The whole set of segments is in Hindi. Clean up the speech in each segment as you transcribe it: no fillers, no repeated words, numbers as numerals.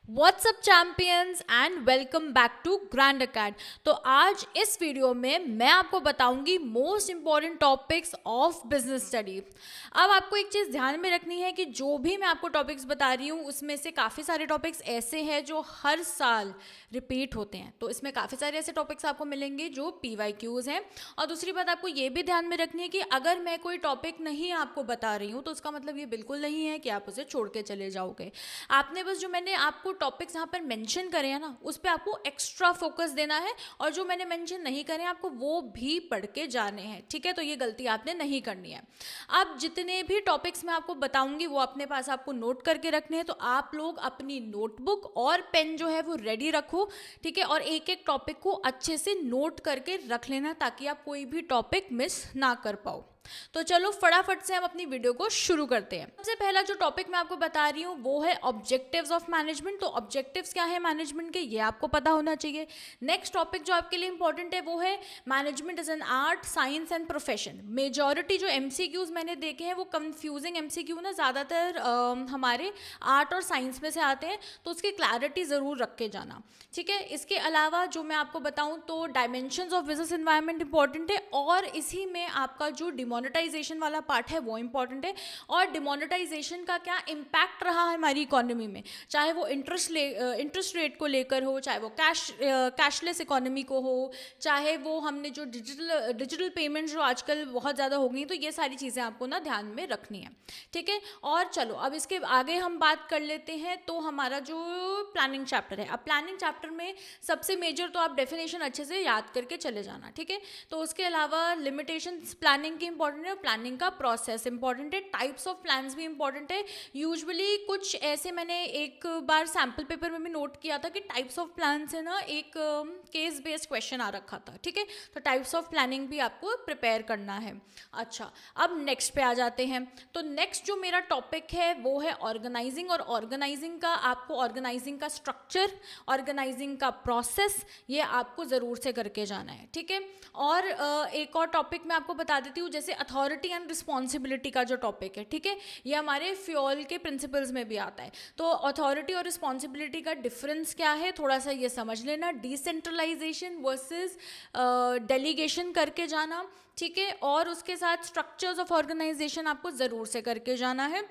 WhatsApp champions and welcome back to Grand Acad. तो आज इस वीडियो में मैं आपको बताऊंगी most important topics of business study. अब आपको एक चीज़ ध्यान में रखनी है कि जो भी मैं आपको टॉपिक्स बता रही हूँ उसमें से काफ़ी सारे टॉपिक्स ऐसे हैं जो हर साल रिपीट होते हैं। तो इसमें काफ़ी सारे ऐसे टॉपिक्स आपको मिलेंगे जो PYQs हैं। और दूसरी बात आपको ये भी ध्यान में रखनी है कि अगर मैं कोई टॉपिक नहीं आपको बता रही हूँ तो उसका मतलब ये बिल्कुल नहीं है कि आप उसे छोड़ के चले जाओगे। आपने बस जो मैंने आपको टॉपिक्स यहाँ पर मेंशन करे हैं ना, उस पर आपको एक्स्ट्रा फोकस देना है, और जो मैंने मेंशन नहीं करे आपको वो भी पढ़ के जाने हैं। ठीक है, तो ये गलती आपने नहीं करनी है। अब जितने भी टॉपिक्स मैं आपको बताऊंगी वो अपने पास आपको नोट करके रखने हैं। तो आप लोग अपनी नोटबुक और पेन जो है वो रेडी रखो। ठीक है, और एक एक टॉपिक को अच्छे से नोट करके रख लेना ताकि आप कोई भी टॉपिक मिस ना कर पाओ। तो चलो फटाफट से हम अपनी वीडियो को शुरू करते हैं। सबसे पहला जो टॉपिक मैं आपको बता रही हूँ वो है ऑब्जेक्टिव्स ऑफ मैनेजमेंट। तो ऑब्जेक्टिव्स क्या है मैनेजमेंट के, ये आपको पता होना चाहिए। नेक्स्ट टॉपिक जो आपके लिए इंपॉर्टेंट है वो है management is an art, science and profession. Majority जो MCQs मैंने देखे हैं वो कंफ्यूजिंग MCQ ना ज़्यादातर हमारे आर्ट और साइंस में से आते हैं, तो उसकी क्लैरिटी ज़रूर रख के जाना। ठीक है, इसके अलावा जो मैं आपको बताऊँ तो dimensions of business environment important है, और इसी में आपका जो डिमोनेटाइजेशन वाला पार्ट है वो इंपॉर्टेंट है। और डिमोनेटाइजेशन का क्या इम्पैक्ट रहा है हमारी इकोनॉमी में, चाहे वो इंटरेस्ट रेट को लेकर हो, चाहे वो कैशलेस इकोनॉमी को हो, चाहे वो हमने जो डिजिटल पेमेंट्स जो आजकल बहुत ज़्यादा हो गई, तो ये सारी चीज़ें आपको ना ध्यान में रखनी है। ठीक है, और चलो अब इसके आगे हम बात कर लेते हैं। तो हमारा जो प्लानिंग चैप्टर है, अब प्लानिंग चैप्टर में सबसे मेजर तो आप डेफिनेशन अच्छे से याद करके चले जाना। ठीक है, तो उसके अलावा लिमिटेशंस प्लानिंग की इंपॉर्टेंट है, प्लानिंग का प्रोसेस इंपॉर्टेंट है, टाइप्स ऑफ प्लान्स भी इंपॉर्टेंट है। यूजुअली कुछ ऐसे मैंने एक बार सैम्पल पेपर में भी नोट किया था कि टाइप्स ऑफ प्लान से ना एक केस बेस्ड क्वेश्चन आ रखा था। ठीक है, तो टाइप्स ऑफ प्लानिंग भी आपको प्रिपेयर करना है। अच्छा, अब नेक्स्ट पे आ जाते हैं। तो नेक्स्ट जो मेरा टॉपिक है वो है ऑर्गेनाइजिंग, और ऑर्गेनाइजिंग का आपको ऑर्गेनाइजिंग का स्ट्रक्चर, ऑर्गेनाइजिंग का प्रोसेस, ये आपको ज़रूर से करके जाना है। ठीक है, और एक और टॉपिक मैं आपको बता देती हूँ, जैसे अथॉरिटी एंड रिस्पॉन्सिबिलिटी का जो टॉपिक है, ठीक है, ये हमारे फ्यूल के प्रिंसिपल्स में भी आता है। तो अथॉरिटी और रिस्पॉन्सिबिलिटी का डिफरेंस क्या है थोड़ा सा ये समझ लेना, डिसेंट्रलाइजेशन वर्सेस डेलीगेशन करके जाना। ठीक है, और उसके साथ स्ट्रक्चर्स ऑफ ऑर्गेनाइजेशन आपको ज़रूर से करके जाना है।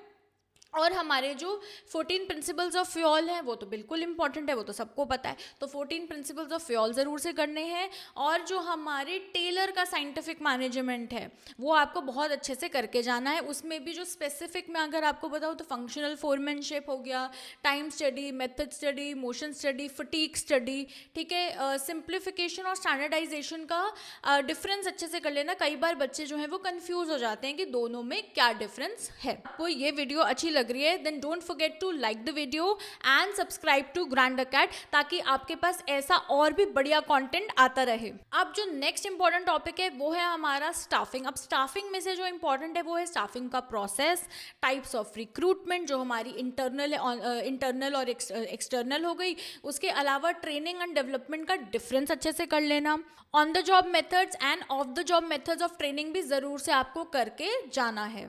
और हमारे जो 14 प्रिंसिपल्स ऑफ फ्यूल हैं वो तो बिल्कुल इंपॉर्टेंट है, वो तो सबको पता है। तो 14 प्रिंसिपल्स ऑफ फ्यूल ज़रूर से करने हैं। और जो हमारे टेलर का साइंटिफिक मैनेजमेंट है वो आपको बहुत अच्छे से करके जाना है। उसमें भी जो स्पेसिफिक में अगर आपको बताऊँ तो फंक्शनल फोरमैनशिप हो गया, time study, method study, motion study, fatigue study. ठीक है, सिंप्लीफिकेशन और स्टैंडर्डाइजेशन का डिफरेंस अच्छे से कर लेना। कई बार बच्चे जो हैं वो कंफ्यूज हो जाते हैं कि दोनों में क्या डिफरेंस है। आपको ये वीडियो अच्छी लग रही है then don't forget to like the video and subscribe to Grand Acad, ताकि आपके पास ऐसा और भी बढ़िया कंटेंट आता रहे। अब जो नेक्स्ट इंपॉर्टेंट टॉपिक है वो है हमारा स्टाफिंग। अब स्टाफिंग में से जो इंपॉर्टेंट है वो है स्टाफिंग का प्रोसेस, टाइप्स ऑफ रिक्रूटमेंट जो हमारी इंटरनल और एक्सटर्नल हो गई। उसके अलावा ट्रेनिंग एंड डेवलपमेंट का डिफरेंस अच्छे से कर लेना। On the job methods end of the job methods of training भी ज़रूर से आपको करके जाना है।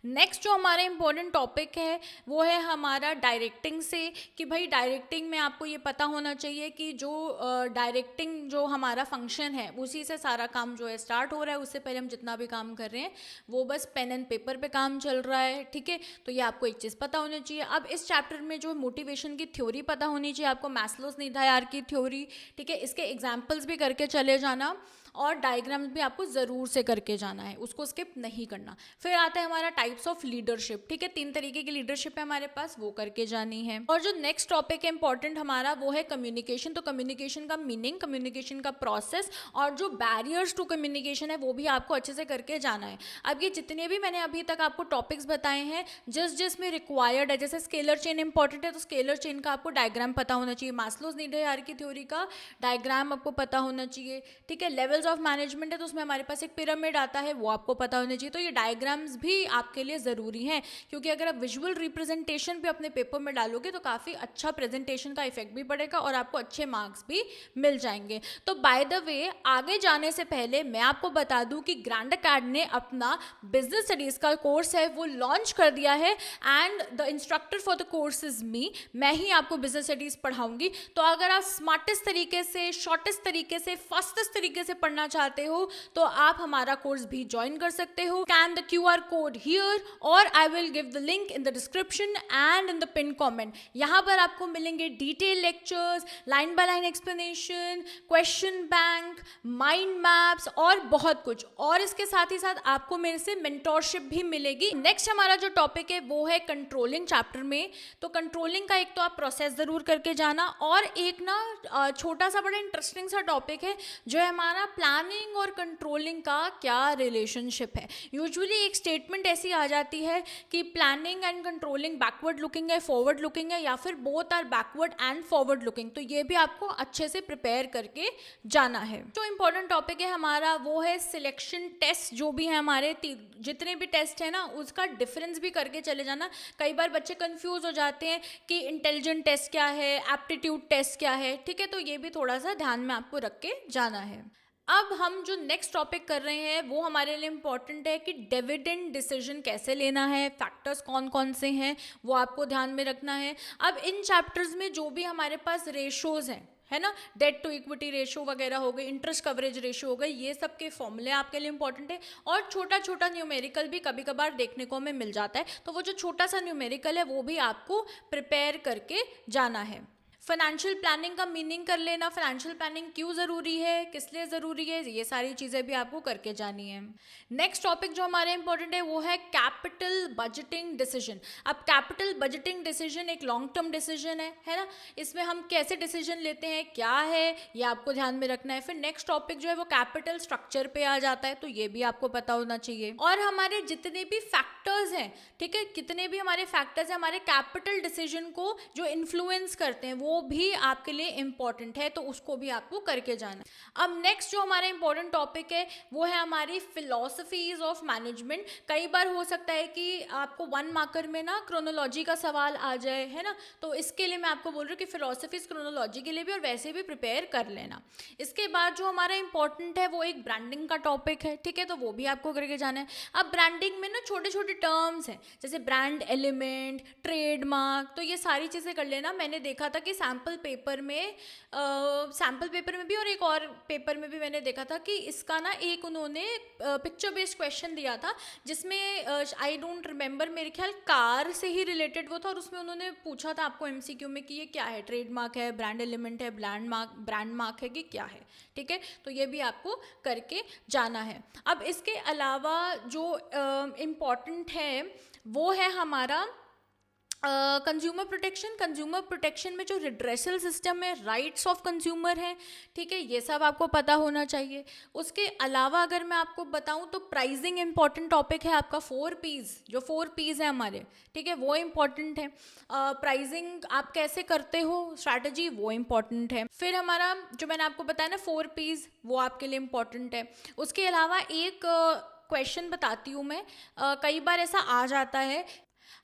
नेक्स्ट जो हमारा इंपॉर्टेंट टॉपिक है वो है हमारा डायरेक्टिंग से, कि भाई डायरेक्टिंग में आपको ये पता होना चाहिए कि जो डायरेक्टिंग जो हमारा फंक्शन है उसी से सारा काम जो है स्टार्ट हो रहा है। उससे पहले हम जितना भी काम कर रहे हैं वो बस पेन एंड पेपर पे काम चल रहा है। ठीक है, तो ये आपको एक चीज़ पता होनी चाहिए। अब इस चैप्टर में जो मोटिवेशन की थ्योरी पता होनी चाहिए आपको, मैस्लोस नीड हायरार्की थ्योरी। ठीक है, इसके एग्जाम्पल्स भी करके चले जाना, और डायग्राम्स भी आपको ज़रूर से करके जाना है, उसको स्किप नहीं करना। फिर आता है हमारा टाइप्स ऑफ लीडरशिप। ठीक है, 3 तरीके की लीडरशिप है हमारे पास, वो करके जानी है। और जो नेक्स्ट टॉपिक है इंपॉर्टेंट हमारा वो है कम्युनिकेशन। तो कम्युनिकेशन का मीनिंग, कम्युनिकेशन का प्रोसेस, और जो बैरियर्स टू कम्युनिकेशन है वो भी आपको अच्छे से करके जाना है। अब ये जितने भी मैंने अभी तक आपको टॉपिक्स बताए हैं जिसमें रिक्वायर्ड है, जैसे स्केलर चेन इंपॉर्टेंट है तो स्केलर चेन का आपको डायग्राम पता होना चाहिए, मैस्लोस नीड हायरार्की थ्योरी का डायग्राम आपको पता होना चाहिए। ठीक है, लेवल्स ऑफ मैनेजमेंट है तो उसमें हमारे पास एक पिरामिड आता है, वो आपको पता होना चाहिए। तो ये डायग्राम्स भी आपके लिए ज़रूरी हैं, क्योंकि अगर आप विजुअल रिप्रेजेंटेशन पे अपने पेपर में डालोगे तो काफ़ी अच्छा प्रेजेंटेशन का इफेक्ट भी पड़ेगा और आपको अच्छे मार्क्स भी मिल जाएंगे। तो बाय द वे, आगे जाने से पहले मैं आपको बता दूं कि ग्रैंड अकेडमी ने अपना बिजनेस स्टडीज़ का कोर्स है वो लॉन्च कर दिया है, and the instructor for the course is me. मैं ही आपको बिजनेस स्टडीज़ पढ़ाऊंगी। तो अगर आप स्मार्टेस्ट तरीके से, शॉर्टेस्ट तरीके से, फास्टेस्ट तरीके से पढ़ना चाहते हो तो आप हमारा कोर्स भी ज्वाइन कर सकते हो। Scan the QR code here और I will give the link in the description and in the pin comment. यहाँ पर आपको मिलेंगे detail lectures, line by line explanation, question bank, mind maps और बहुत कुछ। और इसके साथ ही साथ आपको मेरे से मेंटोरशिप भी मिलेगी। नेक्स्ट हमारा जो टॉपिक है वो है कंट्रोलिंग चैप्टर में। तो कंट्रोलिंग का एक तो आप प्रोसेस ज़रूर करके जाना, और एक ना छोटा सा बड़ा इंटरेस्टिंग सा टॉपिक है जो है हमारा प्लानिंग और कंट्रोलिंग का क्या रिलेशनशिप है। यूजुअली एक स्टेटमेंट ऐसी आ जाती है कि planning and controlling backward looking है, फॉरवर्ड लुकिंग है, या फिर both are backward and forward looking. तो ये भी आपको अच्छे से प्रिपेयर करके जाना है। जो इंपॉर्टेंट टॉपिक है हमारा वो है सिलेक्शन टेस्ट। जो भी है हमारे जितने भी टेस्ट है ना, उसका डिफरेंस भी करके चले जाना। कई बार बच्चे कंफ्यूज हो जाते हैं कि इंटेलिजेंट टेस्ट क्या है, एप्टीट्यूड टेस्ट क्या है, ठीक है। तो ये भी थोड़ा सा ध्यान में आपको रख के जाना है। अब हम जो नेक्स्ट टॉपिक कर रहे हैं वो हमारे लिए इम्पॉर्टेंट है कि डिविडेंड डिसीजन कैसे लेना है, फैक्टर्स कौन कौन से हैं वो आपको ध्यान में रखना है। अब इन चैप्टर्स में जो भी हमारे पास रेशोज़ हैं, है ना, डेट टू इक्विटी रेशो वगैरह हो गई, इंटरेस्ट कवरेज रेशो हो गई, ये सब के फॉर्मूले आपके लिए इंपॉर्टेंट है। और छोटा छोटा न्यूमेरिकल भी कभी कभार देखने को हमें मिल जाता है, तो वो जो छोटा सा न्यूमेरिकल है वो भी आपको प्रिपेयर करके जाना है। फाइनेंशियल प्लानिंग का मीनिंग कर लेना, फाइनेंशियल प्लानिंग क्यों ज़रूरी है, किस लिए ज़रूरी है, ये सारी चीज़ें भी आपको करके जानी है। नेक्स्ट टॉपिक जो हमारे इंपॉर्टेंट है वो है कैपिटल बजटिंग डिसीजन। अब कैपिटल बजटिंग डिसीजन एक लॉन्ग टर्म डिसीजन है ना, इसमें हम कैसे डिसीजन लेते हैं, क्या है, ये आपको ध्यान में रखना है। फिर नेक्स्ट टॉपिक जो है वो कैपिटल स्ट्रक्चर पे आ जाता है, तो ये भी आपको पता होना चाहिए। और हमारे जितने भी फैक्टर्स हैं, ठीक है, कितने भी हमारे फैक्टर्स हैं हमारे कैपिटल डिसीजन को जो इन्फ्लुएंस करते हैं वो भी आपके लिए इंपॉर्टेंट है, तो उसको भी आपको करके जाना। अब नेक्स्ट जो हमारा इंपॉर्टेंट टॉपिक है वो है हमारी फिलॉसफीज ऑफ मैनेजमेंट। कई बार हो सकता है कि आपको 1 मार्कर में ना क्रोनोलॉजी का सवाल आ जाए, है ना, तो इसके लिए मैं आपको बोल रही हूँ कि फिलॉसफीज क्रोनोलॉजी के लिए भी और वैसे भी प्रिपेयर कर लेना। इसके बाद जो हमारा इंपॉर्टेंट है वो एक ब्रांडिंग का टॉपिक है, ठीक है, तो वो भी आपको करके जाना है। अब ब्रांडिंग में ना छोटे छोटे टर्म्स हैं जैसे ब्रांड एलिमेंट, ट्रेडमार्क, तो ये सारी चीज़ें कर लेना। मैंने देखा था कि सैम्पल पेपर में भी और एक और पेपर में भी मैंने देखा था कि इसका ना एक उन्होंने पिक्चर बेस्ड क्वेश्चन दिया था जिसमें आई डोंट रिमेंबर, मेरे ख्याल कार से ही रिलेटेड वो था, और उसमें उन्होंने पूछा था आपको MCQ में कि ये क्या है, ट्रेडमार्क है, ब्रांड एलिमेंट है, ब्रांड मार्क है कि क्या है, ठीक है। तो ये भी आपको करके जाना है। अब इसके अलावा जो इम्पॉर्टेंट है वो है हमारा कंज्यूमर प्रोटेक्शन में जो रिड्रेसल सिस्टम है, राइट्स ऑफ कंज्यूमर है, ठीक है, ये सब आपको पता होना चाहिए। उसके अलावा अगर मैं आपको बताऊं तो प्राइसिंग इंपॉर्टेंट टॉपिक है आपका। 4 P's, जो 4 P's है हमारे, ठीक है, वो इम्पॉर्टेंट है। प्राइसिंग आप कैसे करते हो, स्ट्रैटेजी, वो इम्पॉर्टेंट है। फिर हमारा जो मैंने आपको बताया ना 4 P's, वो आपके लिए इम्पॉर्टेंट है। उसके अलावा एक क्वेश्चन बताती हूँ मैं, कई बार ऐसा आ जाता है,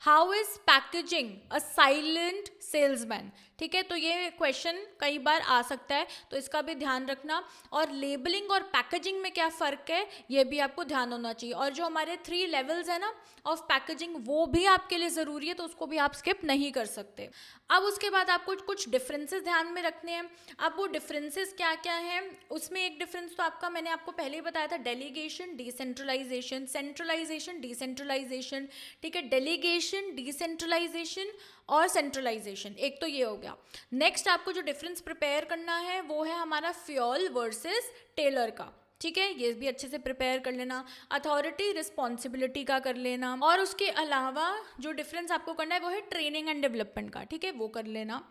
how is packaging a silent salesman, ठीक है, तो ये क्वेश्चन कई बार आ सकता है, तो इसका भी ध्यान रखना। और लेबलिंग और पैकेजिंग में क्या फ़र्क है ये भी आपको ध्यान होना चाहिए। और जो हमारे 3 लेवल्स है ना ऑफ पैकेजिंग, वो भी आपके लिए ज़रूरी है, तो उसको भी आप स्किप नहीं कर सकते। अब उसके बाद आपको कुछ डिफरेंसेस ध्यान में रखने हैं। अब वो डिफरेंसेस क्या क्या हैं, उसमें एक डिफरेंस तो आपका मैंने आपको पहले ही बताया था, डेलीगेशन डिसेंट्रलाइजेशन, सेंट्रलाइजेशन डिसेंट्रलाइजेशन, ठीक है, डेलीगेशन डिसेंट्रलाइजेशन और सेंट्रलाइजेशन, एक तो ये हो गया। नेक्स्ट आपको जो डिफरेंस प्रिपेयर करना है वो है हमारा फ्यूल वर्सेस टेलर का, ठीक है, ये भी अच्छे से प्रिपेयर कर लेना। अथॉरिटी रिस्पॉन्सिबिलिटी का कर लेना। और उसके अलावा जो डिफरेंस आपको करना है वो है ट्रेनिंग एंड डेवलपमेंट का, ठीक है, वो कर लेना।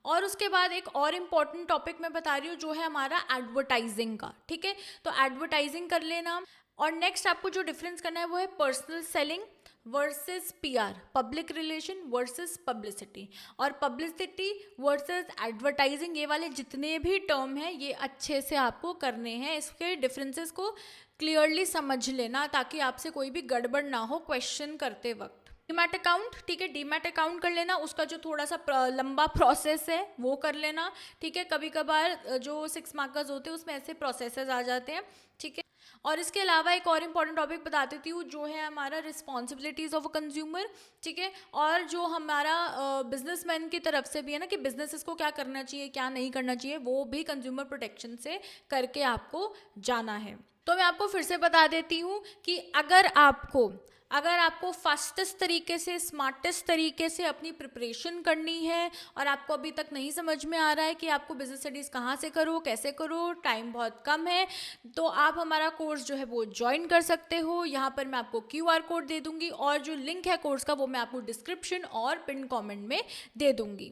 और उसके बाद एक और इम्पॉर्टेंट टॉपिक मैं बता रही हूँ जो है हमारा एडवर्टाइजिंग का, ठीक है, तो एडवर्टाइजिंग कर लेना। और नेक्स्ट आपको जो डिफरेंस करना है वो है personal selling versus PR, public relation versus publicity, और पब्लिसिटी वर्सेस एडवर्टाइजिंग, ये वाले जितने भी टर्म हैं ये अच्छे से आपको करने हैं। इसके डिफरेंसेस को क्लियरली समझ लेना ताकि आपसे कोई भी गड़बड़ ना हो क्वेश्चन करते वक्त। डीमैट अकाउंट, ठीक है, डीमैट अकाउंट कर लेना, उसका जो थोड़ा सा लंबा प्रोसेस है वो कर लेना, ठीक है। कभी कभार जो 6 मार्कर्स होते हैं उसमें ऐसे प्रोसेसेस आ जाते हैं, ठीक है। और इसके अलावा एक और इम्पॉर्टेंट टॉपिक बता देती हूँ जो है हमारा रिस्पॉन्सिबिलिटीज़ ऑफ अ कंज्यूमर, ठीक है। और जो हमारा बिजनेसमैन की तरफ से भी है ना कि बिजनेसेस को क्या करना चाहिए क्या नहीं करना चाहिए, वो भी कंज्यूमर प्रोटेक्शन से करके आपको जाना है। तो मैं आपको फिर से बता देती हूँ कि अगर आपको फास्टेस्ट तरीके से, स्मार्टेस्ट तरीके से अपनी प्रिपरेशन करनी है और आपको अभी तक नहीं समझ में आ रहा है कि आपको बिजनेस स्टडीज़ कहाँ से करो, कैसे करो, टाइम बहुत कम है, तो आप हमारा कोर्स जो है वो ज्वाइन कर सकते हो। यहाँ पर मैं आपको QR कोड दे दूँगी और जो लिंक है कोर्स का वो मैं आपको डिस्क्रिप्शन और पिन कमेंट में दे दूँगी।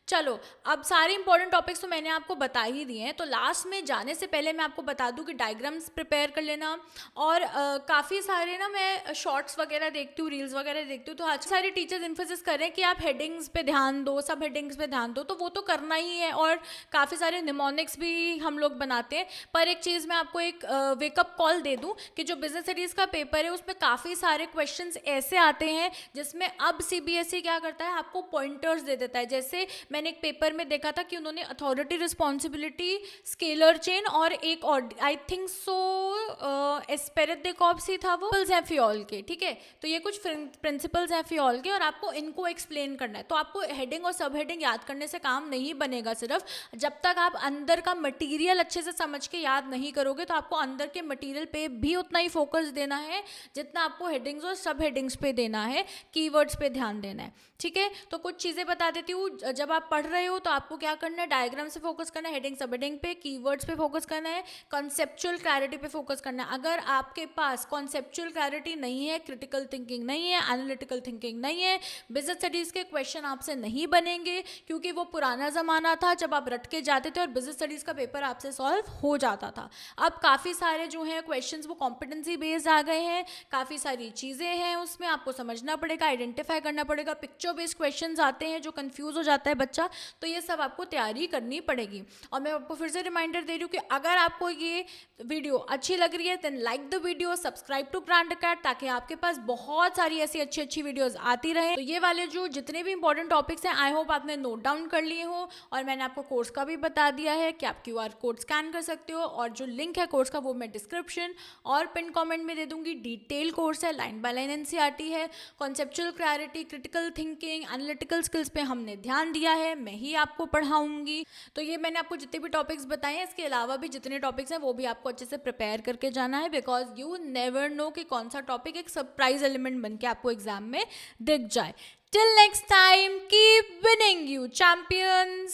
चलो, अब सारे इंपॉर्टेंट टॉपिक्स तो मैंने आपको बता ही दिए हैं, तो लास्ट में जाने से पहले मैं आपको बता दूं कि डायग्राम्स प्रिपेयर कर लेना। और काफ़ी सारे ना मैं शॉर्ट्स वगैरह देखती हूँ, रील्स वगैरह देखती हूँ, तो आज सारे टीचर्स इन्फोसिस कर रहे हैं कि आप हेडिंग्स पे ध्यान दो, सब हेडिंग्स पे ध्यान दो, तो वो तो करना ही है। और काफ़ी सारे निमोनिक्स भी हम लोग बनाते हैं, पर एक चीज़ मैं आपको एक वेकअप कॉल दे दूँ कि जो बिजनेस स्टडीज़ का पेपर है उसमें काफ़ी सारे क्वेश्चन ऐसे आते हैं जिसमें अब CBSE क्या करता है, आपको पॉइंटर्स दे देता है। जैसे मैंने एक पेपर में देखा था कि उन्होंने अथॉरिटी, रिस्पॉन्सिबिलिटी, स्केलर चेन और एक और आई थिंक सो एस्पेरेट दे कॉप्सी था, वो प्रिंसिपल्स हैं फियोल के, ठीक है। तो ये कुछ प्रिंसिपल्स हैं फियोल के और आपको इनको एक्सप्लेन करना है। तो आपको हेडिंग और सब हेडिंग याद करने से काम नहीं बनेगा सिर्फ, जब तक आप अंदर का मटीरियल अच्छे से समझ के याद नहीं करोगे तो आपको अंदर के मटीरियल पे भी उतना ही फोकस देना है जितना आपको हेडिंग्स और सब हेडिंग्स पे देना है, कीवर्ड्स पे ध्यान देना है, ठीक है। तो कुछ चीज़ें बता देती हूँ, जब आप पढ़ रहे हो तो आपको क्या करना है, डायग्राम से फोकस करना है, हेडिंग सब हेडिंग पे, कीवर्ड्स पे फोकस करना है, कॉन्सेप्चुअल क्लैरिटी पे फोकस करना है। अगर आपके पास कॉन्सेप्चुअल क्लैरिटी नहीं है, क्रिटिकल थिंकिंग नहीं है, एनालिटिकल थिंकिंग नहीं है, बिजनेस स्टडीज़ के क्वेश्चन आपसे नहीं बनेंगे, क्योंकि वो पुराना ज़माना था जब आप रट के जाते थे और बिजनेस स्टडीज़ का पेपर आपसे सॉल्व हो जाता था। अब काफ़ी सारे जो हैं क्वेश्चंस वो कॉम्पिटेंसी बेस्ड आ गए हैं, काफ़ी सारी चीज़ें हैं उसमें, आपको समझना पड़ेगा, आइडेंटिफाई करना पड़ेगा, पिक्चर बेस्ड क्वेश्चंस आते हैं जो कंफ्यूज हो जाता है बच्चा, तो ये सब आपको तैयारी करनी पड़ेगी। और मैं आपको फिर से रिमाइंडर दे रही हूँ कि अगर आपको ये वीडियो अच्छी लग रही है then like the video, subscribe to Grand Academy, ताकि आपके पास बहुत सारी ऐसी अच्छी अच्छी वीडियोस आती रहे। तो ये वाले जो जितने भी इंपॉर्टेंट टॉपिक्स हैं आई होप आपने नोट डाउन कर लिए हो, और मैंने आपको कोर्स का भी बता दिया है कि आप QR कोड स्कैन कर सकते हो, और जो लिंक है कोर्स का वो मैं डिस्क्रिप्शन और पिन कमेंट में दे दूंगी। डिटेल कोर्स है, लाइन बाय लाइन NCERT है, conceptual clarity, critical thinking, analytical skills पे हमने ध्यान दिया है, मैं ही आपको पढ़ाऊंगी। तो ये मैंने आपको जितने भी टॉपिक्स बताए हैं, इसके अलावा भी जितने टॉपिक्स हैं वो भी आपको अच्छे से प्रिपेयर करके जाना है, बिकॉज यू नेवर नो कि कौन सा टॉपिक एक सरप्राइज एलिमेंट बन के आपको एग्जाम में दिख जाए। Till next time, keep winning you champions.